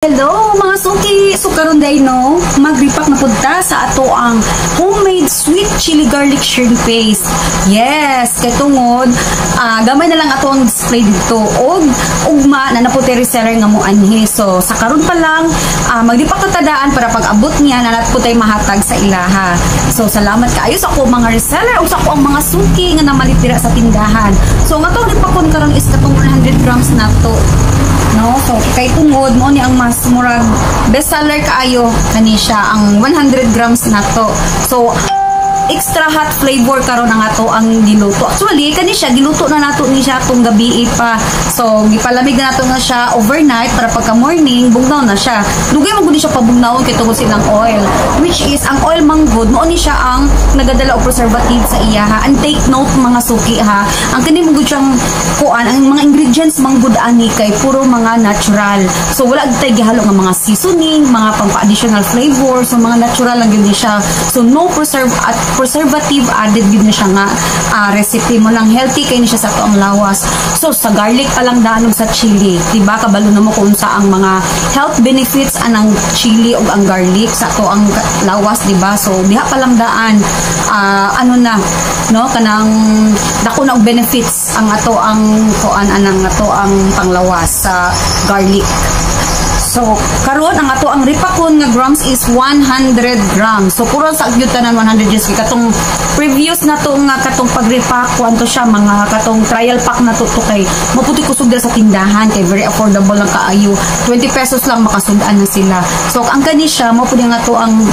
Hello mga suki! So karon day no, mag-repack na punta sa ato ang homemade sweet chili garlic shrimp paste. Yes, kay tungod gamay na lang ato ang display dito og ugma na naputi reseller nga mo anhi. So sa karon pa lang mag-repack na tadaan para pag abot niya na natputay mahatag sa ilaha. So salamat kaayo sa ako mga reseller o sa ako ang mga suki nga namalitira sa tindahan. So nga to repakon karon is katong 100 grams na to. No, so kay tungod mo ni ang mas murag best seller kaayo kani siya ang 100 grams na to. So extra hot flavor karon nga to ang giluto. Actually kani siya giluto na nato ni siya tong gabi pa. So gipalamig na nato na siya overnight para pagka morning bugnaw na siya. Dugay mo gud siya pabugnawon kay tungod silang oil, which is ang oil manggod mo ni siya ang nagadala og preservative sa iyaha. And take note mga suki ha, ang kani mo gud siyang kuan ang mga ingredients manggod ani kay puro mga natural. So wala gid gihalo nga mga seasoning, mga pampa-additional flavor, so mga natural lang gyud siya. So no preservative added yun na siya nga recipe mo lang healthy kay ni siya sa to ang lawas. So sa garlic pa lang danog sa chili, diba kabalo na mo kung sa ang mga health benefits anang chili o ang garlic sa to ang lawas, diba? So diha pa lang daan ano na no kanang dako na og benefits ang ato ang kuan anang ato ang panglawas sa garlic. So, karon ang ato ang ripakon nga grams is 100 grams. So, puro sa agyud tanan 100 grams. Katong previous na to nga katong pag-repack, kuanto siya mga katong trial pack na to kay maputi kusog sa tindahan kay very affordable lang kaayo. 20 pesos lang makasud-an na sila. So, ang kani siya mo pud nga to ang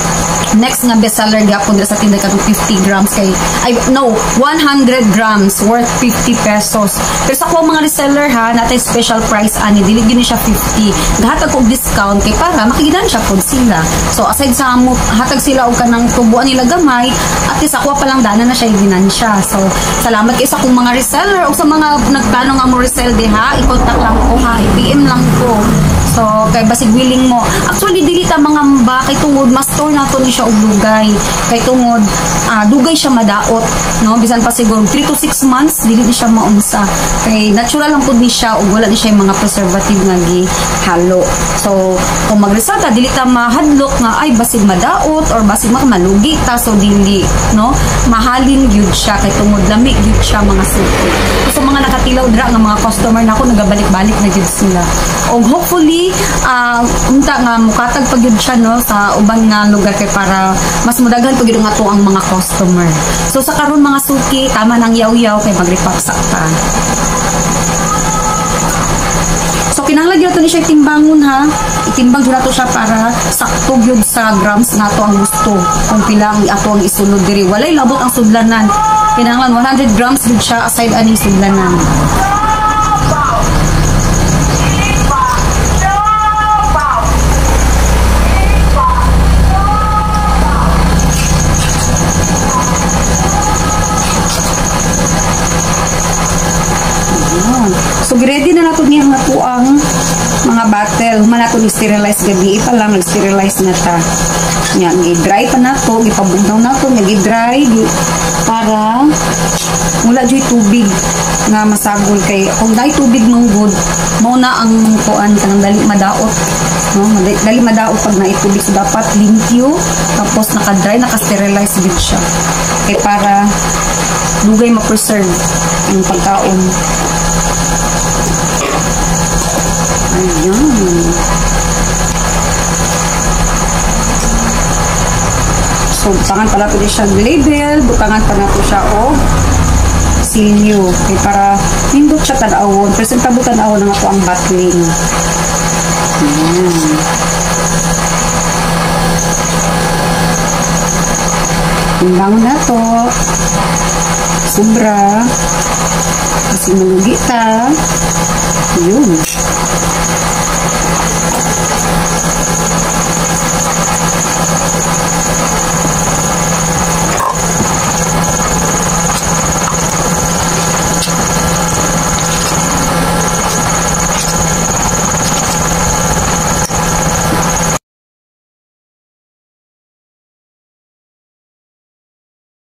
next nga best seller gyapon sa tindahan katong 50 grams kay 100 grams worth 50 pesos. Pero sa ko mga reseller ha, natay special price ani dili gyud siya 50. Gahatag ko discount kay para makiginan siya pod sila. So aside sa mo hatag sila og kanang tubuan nila gamay, at least ako pa lang dana na siya ginansya. So salamat kay sa akong mga reseller o sa mga nagplano nga mo resell diha, i-contact lang ko ha, i-PM lang ko. So kay basig willing mo. Actually dili ta mga mba kay tungod mas store nato ni siya og dugay. Kay tungod dugay siya madaot, no? Bisan pa siguro 3 to 6 months dili ni siya maunsa. Kay natural lang pud ni siya ug wala ni siya mga preservative nga gihalo. So, kung mag-result ka, dili ta mahadlok nga, ay, basig madaot, or basig malugi ta, so dili, no? Mahalin yun siya, kay tungod lamig yun siya, mga suki. So, mga nakatilaw dra nga mga customer na ako, nagabalik-balik na yun sila. O, hopefully, unta nga, mukatag pag yun siya, no, sa ubang nga lugar, kay para mas mudaghan pag yun nga to ang mga customer. So, sa karon mga suki, tama ng yaw-yaw, kay mag-repack sa ta. So, kinahanglan yun ni siya timbangon ha. Itimbang yun nato siya para sakto yun sa grams na to ang gusto. Kung pilang ato ang isunod diri. Walay labot ang sudlanan. Kinahanglan 100 grams yun siya aside aning sudlanan. So, ready na nato niya nga po ang mga bottle. Human nato ni-sterilize gabi. Ipa lang, nag-sterilize na ta. Yan, i-dry pa nato. Ipabugnaw nato. Nag-i-dry para mula dyo'y tubig na masagol. Kay kung dahil tubig mong good, mauna ang kuan kanang dali madaot. No? Dali madaot pag naitubig. So, dapat limpyo. Tapos naka-dry, naka-sterilize din siya. Kaya para dugay ma-preserve ang pagkaon. Ayan. So, butangan pala po siya label, butangan pa na po siya o sinyo. Okay, para nindot siya tanawon. Presentable tanawon na nga po ang bottling. Ayan. Timbangon na to. Sobra. Kasi malugi ta. Yun.